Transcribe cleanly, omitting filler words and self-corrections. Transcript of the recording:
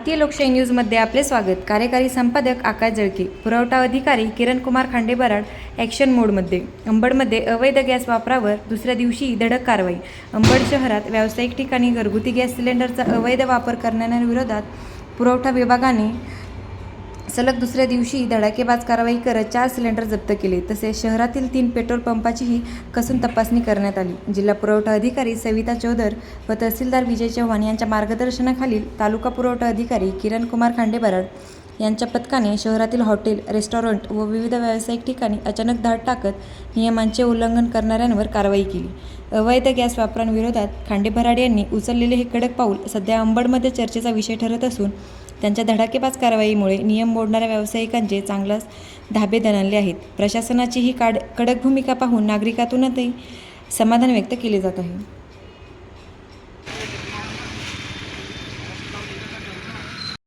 भारतीय लोकशाही न्यूजमध्ये आपले स्वागत। कार्यकारी संपादक आकाश जळके, पुरवठा अधिकारी किरण कुमार खांडे बराड। ॲक्शन मोडमध्ये अंबडमध्ये अवैध गॅस वापरावर दुसऱ्या दिवशी धडक कारवाई। अंबड शहरात व्यावसायिक ठिकाणी घरगुती गॅस सिलेंडरचा अवैध वापर करणाऱ्यांविरोधात पुरवठा विभागाने सलग दुसऱ्या दिवशी धडाकेबाज कारवाई करत 4 सिलेंडर जप्त केले। तसेच शहरातील 3 पेट्रोल पंपाचीही कसून तपासणी करण्यात आली। जिल्हा पुरवठा अधिकारी सविता चौधर व तहसीलदार विजय चव्हाण यांच्या मार्गदर्शनाखालील तालुका पुरवठा अधिकारी किरण कुमार खांडे बराड यांच्या पथकाने शहरातील हॉटेल, रेस्टॉरंट व विविध व्यावसायिक ठिकाणी अचानक धाड टाकत नियमांचे उल्लंघन करणाऱ्यांवर कारवाई केली। अवैध गॅस वापरांविरोधात खांडे बराड यांनी उचललेले हे कडक पाऊल सध्या अंबडमध्ये चर्चेचा विषय ठरत असून त्यांच्या धडाकेबाज कारवाईमुळे नियम मोडणाऱ्या व्यावसायिकांचे चांगलाच धाबे दणाणले आहेत। प्रशासनाची ही कडक भूमिका पाहून नागरिकांतूनही समाधान व्यक्त केले जात आहे।